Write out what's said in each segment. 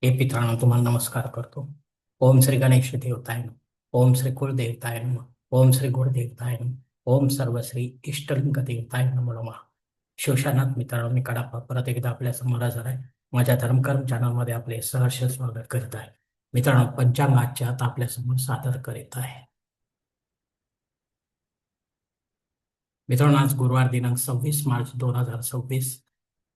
हे मित्रांनो, तुम्हाला नमस्कार करतो. ओम श्री गणेश देवताय नमः. ओम श्री कुलदेवताय नमः. ओम श्री गुरुदेवताय नमः. ओम सर्वश्री इष्टलिंग देवताय नमो नमः. शिवशानात मित्रांनो, मी कडापा परत एकदा आपल्या समोर हजर आहे. माझ्या धर्मकर्म चॅनलमध्ये आपले सहर्ष स्वागत करीत आहे. मित्रांनो, पंचांग आजचे आता आपल्या समोर सादर करीत आहे. मित्रांनो, आज गुरुवार दिनांक 26 मार्च 2026,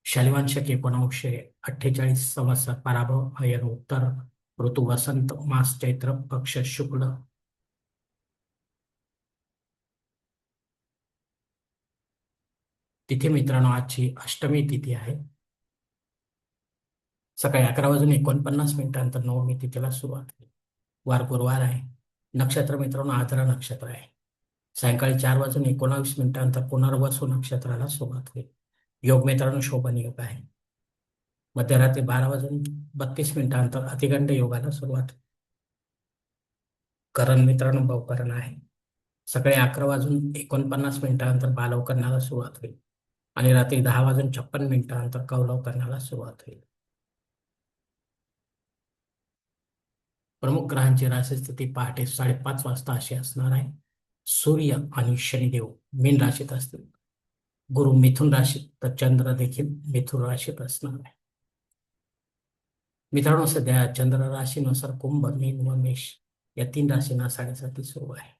शालिवान शके 1948 संवत्सर पराभव अयन उत्तर ऋतू वसंत मास चैत्र पक्ष शुक्ल तिथे मित्रांनो आजची अष्टमी तिथी आहे. सकाळी 11 वाजून 49 मिनिटांनंतर नवमी तिथीला सुरुवात होईल. वार गुरुवार आहे. नक्षत्र मित्रांनो आर्द्रा नक्षत्र आहे. सायंकाळी 4 वाजून 19 मिनिटांनंतर पुनर्वसू नक्षत्राला सुरुवात होईल. योग मित्रांनो शोभन योग आहे. मध्यरात्री 12 वाजून 32 मिनिटांनंतर अतिगंड योगाला सुरुवात होईल. करण मित्रांनो भवकरण आहे. सकाळी 11 वाजून 49 मिनिटांनंतर बालव करण्याला सुरुवात होईल आणि रात्री 10 वाजून 56 मिनिटांनंतर कौलव करण्याला सुरुवात होईल. प्रमुख ग्रहांची राशी स्थिती पहाटे 5:30 वाजता अशी असणार आहे. सूर्य आणि शनिदेव मीन राशीत असतील. गुरु मिथुन राशीत तर चंद्र देखील मिथुन राशीत असणार आहे. मित्रांनो सध्या चंद्र राशीनुसार कुंभ, मीन व मेष या 3 राशींना साडेसाती सुरू आहे.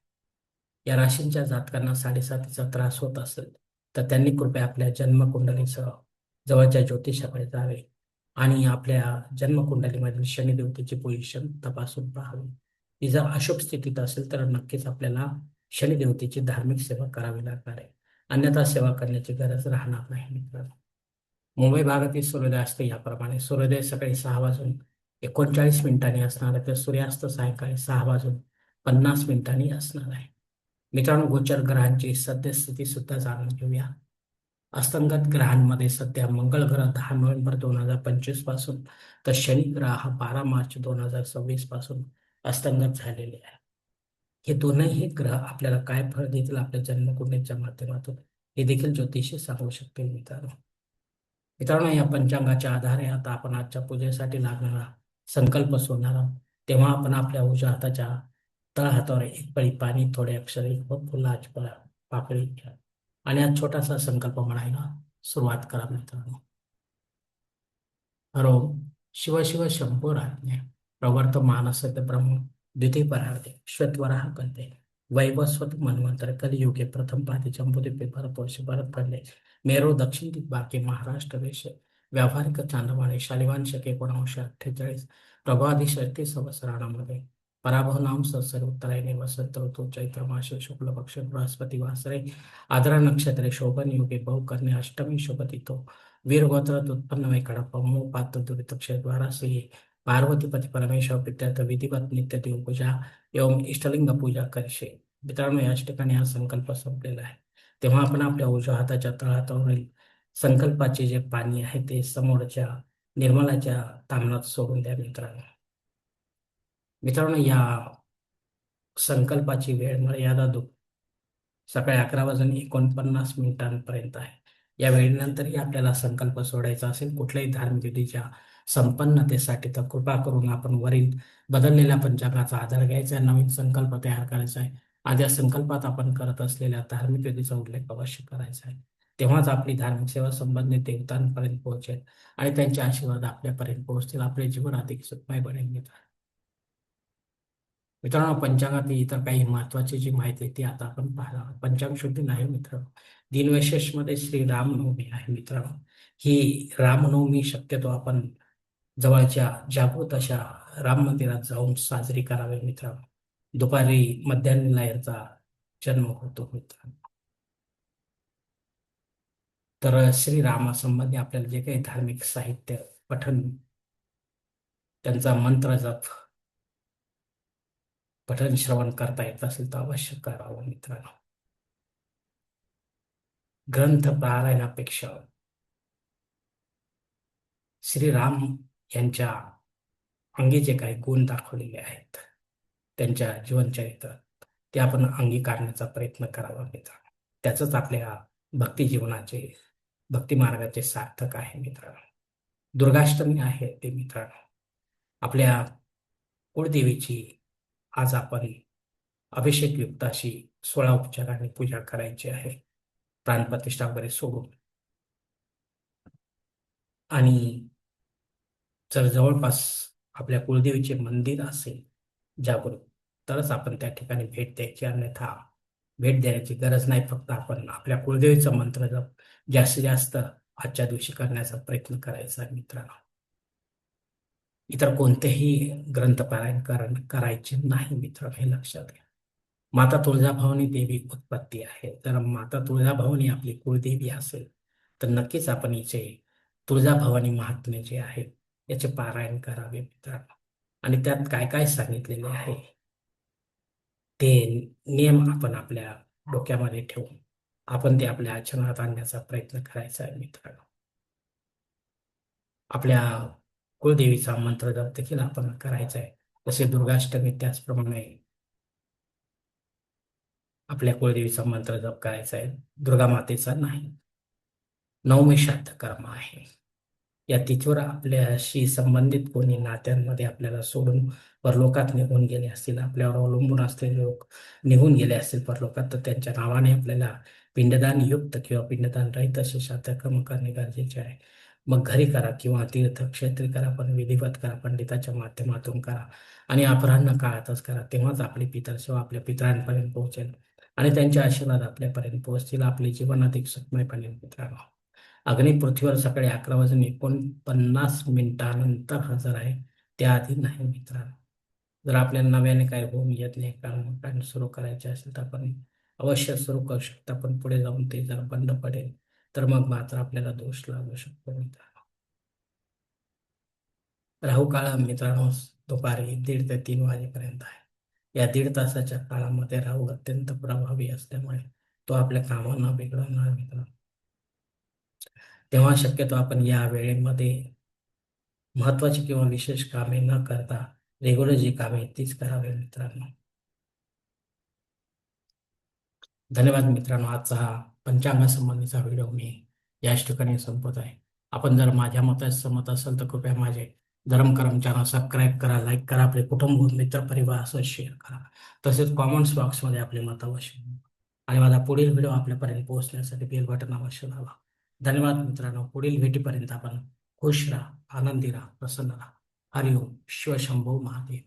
या राशींच्या जातकांना साडेसातीचा त्रास होत असेल तर त्यांनी कृपया आपल्या जन्मकुंडलीसह जवळच्या ज्योतिषाकडे जावे आणि आपल्या जन्मकुंडलीमधील शनिदेवतेची पोझिशन तपासून पाहावी. ती जर अशुभ स्थितीत असेल तर नक्कीच आपल्याला शनिदेवतेची धार्मिक सेवा करावी लागणार आहे. अन्यथा सेवा करण्याची गरज राहणार नाही मित्रांनो. मुंबई भागातील सूर्योदयास्त याप्रमाणे सूर्योदय सकाळी 6 वाजून 39 मिनिटांनी असणार आहे तर सूर्यास्त सायंकाळी 6 वाजून 50 मिनिटांनी असणार आहे. मित्रांनो गोचर ग्रहांची सद्यस्थिती सुद्धा जाणून घेऊया. अस्तंगत ग्रहांमध्ये सध्या मंगळ ग्रह 10 नोव्हेंबर 2025 पासून तर शनी ग्रह हा 12 मार्च 2026 पासून अस्तंगत झालेले आहे. हे दोनही ग्रह आपल्याला काय फळ देतील आपल्या जन्मकुंडलीच्या माध्यमातून हे देखील ज्योतिषी सांगू शकतील मित्रांनो. मित्रांनो या पंचांगाच्या आधारे आता आपण आजच्या पूजेसाठी लागणारा संकल्प सोडणार आहोत. तेव्हा आपण आपल्या उजव्या हाताच्या तळहातावर एक पळी पाणी, थोडे अक्षरे व फुलाची पाकळी घ्या आणि आज छोटासा संकल्प म्हणायला सुरुवात करा मित्रांनो. हरोम शिव शिव शंभो राज्ञ प्रवर्त मानसते ब्रह्म द्वितीय परार्धे श्वेतवराह कल्पे वैवस्वत मनवंतर कलियुगे प्रथम पादी जंबुद्वीपे भरतवर्ष भरतखंडे मेरो दक्षिण दिग्भागे महाराष्ट्र देश व्यावहारिक चांद्रमाने शालिवान शके 1948 प्रभादी 36 संवत्सरामध्ये पराभव नाम संवत्सर उत्तरायणे वसंत ऋतू चैत्र मासे शुक्ल पक्ष बृहस्पती वासरे आद्रा नक्षत्रे शोभन युगे बहुकर्णे अष्टमी शुभ तिथो वीरगोत्रात उत्पन्न वै कडप्पा मूळ पात्र दुरित क्षेत्रद्वारा श्री पार्वतीपती परमेश्वर प्रित्यर्थ विधिवत नित्य देवपूजा एवं इष्टलिंग पूजा करशे. मित्रांनो याच ठिकाणी हा संकल्प संपलेला आहे. तेव्हा आपण आपल्या उजव्या हाताच्या तळहातावरील संकल्पाचे जे पाणी आहे ते समोरच्या निर्मलाच्या ताम्हणात सोडून द्या मित्रांनो. मित्रांनो या संकल्पाची वेळ मर्यादा सकाळी 11 वाजून 49 मिनिटांपर्यंत आहे. या वेळेनंतरही आपल्याला संकल्प सोडायचा असेल कुठल्याही धार्मिक विधीच्या संपन्नतेसाठी तर कृपा करून आपण वरील बदललेल्या पंचांगाचा आधार घ्यायचा आहे, नवीन संकल्प तयार करायचा आहे आणि या संकल्पात आपण करत असलेल्या धार्मिक विधीचा उल्लेख अवश्य करायचा आहे. तेव्हाच आपली धार्मिक सेवा संबंधित देवतांपर्यंत पोहोचेल आणि त्यांचे आशीर्वाद आपल्यापर्यंत पोहोचतील. आपले जीवन अधिक सुखमय बनेल मित्रांनो. पंचांगातील इतर काही महत्वाची जी माहिती आहे ती आता आपण पाहणार आहोत. पंचांग शुद्धी नाही मित्रांनो. दिनविशेष मध्ये श्री रामनवमी आहे मित्रांनो. ही रामनवमी शक्यतो आपण जवळच्या जागृत अशा राम मंदिरात जाऊन साजरी करावी मित्रांनो. दुपारी मध्यान्ह याचा जन्म होतो मित्रांनो. तर श्रीरामासंबंधी आपल्याला जे काही धार्मिक साहित्य पठण, त्यांचा मंत्र जप पठण श्रवण करता येत असेल तर अवश्य करावं मित्रांनो. ग्रंथ पारायणापेक्षा श्रीराम यांच्या अंगी जे काही गुण दाखवलेले आहेत त्यांच्या जीवनचरित्रात ते आपण अंगीकारण्याचा प्रयत्न करावा मित्रांनो. त्याच आपल्या भक्ती जीवनाचे भक्ती मार्गाचे सार्थक आहे मित्रांनो. दुर्गाष्टमी आहे ते मित्रांनो. आपल्या कुळदेवीची आज आपण अभिषेकयुक्त अशी 16 उपचारांनी पूजा करायची आहे, प्राणप्रतिष्ठा वगैरे सोडून. आणि जर जवळपास आपल्या कुलदेवीचे मंदिर असेल जागृत, तरच आपण त्या ठिकाणी भेट द्यायची, अन्यथा भेट देण्याची गरज नाही. फक्त आपण आपल्या कुलदेवीचा मंत्र जप जास्तीत जास्त आजच्या दिवशी करण्याचा प्रयत्न करायचा आहे मित्रांनो. इतर कोणतेही ग्रंथ पारायण करायचे नाही मित्रांनो, हे लक्षात घ्या. माता तुळजाभवानी देवी उत्पत्ती आहे. तर माता तुळजाभवानी आपली कुळदेवी असेल तर नक्कीच आपण हिचे तुळजाभवानी महात्म्य जे आहे याचे पारायण करावे मित्रांनो. आणि त्यात काय काय सांगितलेले आहे ते नियम आपण आपल्या डोक्यामध्ये ठेवून आपण ते आपल्या आचरणात आणण्याचा प्रयत्न करायचा आहे मित्रांनो. आपल्या कुळदेवीचा मंत्र जप देखील आपण करायचा आहे. जसे दुर्गाष्टमी त्याचप्रमाणे आपल्या कुळदेवीचा मंत्र जप करायचा आहे, दुर्गा मातेचा नाही. नवमी श्राद्ध कर्म आहे. या तिथीवर आपल्याशी संबंधित कोणी नात्यांमध्ये आपल्याला सोडून परलोकात निघून गेले असतील, आपल्यावर अवलंबून असलेले लोक निघून गेले असतील परलोकात, तर त्यांच्या नावाने आपल्याला पिंडदान युक्त किंवा पिंडदान रहित असे श्राद्ध कर्म करणे गरजेचे आहे. मग घरी करा किंवा तीर्थक्षेत्री करा, पण विधिवत करा, पंडिताच्या माध्यमातून करा आणि अपराह्न काळातच करा. तेव्हाच आपली पितरसेवा आपल्या पितरांपर्यंत पोहोचेल आणि त्यांचे आशीर्वाद आपल्यापर्यंत पोहोचतील. आपले जीवन अधिक सुखमय बनेल मित्रांनो. अग्नी पृथ्वीवर सकाळी 11 वाजून 49 मिनिटानंतर हजर आहे, त्याआधी नाही मित्रांनो. जर आपल्याला नव्याने काही होऊन येत नाही, कारण सुरू करायचे असेल तर आपण अवश्य सुरू करू शकता. पण पुढे जाऊन ते जर बंद पडेल तर मग मात्र आपल्याला दोष लागू शकतो मित्रांनो. राहू काळ मित्रांनो दुपारी 1:30 ते 3 वाजेपर्यंत आहे. या 1.5 तासाच्या काळामध्ये राहू अत्यंत प्रभावी असल्यामुळे तो आपल्या कामांना बिघडवणार मित्रांनो. तेव्हा शक्यतो आपण या वेळेमध्ये महत्वाची किंवा विशेष कामे न करता रेग्युलर जी कामे आहेत तीच करावे मित्रांनो. धन्यवाद मित्रांनो. आजचा हा पंचांगा संबंधीचा व्हिडिओ मी याच ठिकाणी संपत आहे. आपण जर माझ्या मतात सहमत असाल तर कृपया माझे धर्म करम चॅनल सबस्क्राईब करा, लाईक करा, आपले कुटुंब मित्र परिवारासह शेअर करा. तसेच कॉमेंट्स बॉक्समध्ये आपले मत अवश्य नोंदवा. आणि माझा पुढील व्हिडिओ आपल्यापर्यंत पोहोचण्यासाठी बेल बटन अवश्य दाबा. धन्यवाद मित्रांनो. पुढील भेटीपर्यंत आपण खुश राहा, आनंदी राहा, प्रसन्न राहा. हरिओम. शिवशंभो महादेव.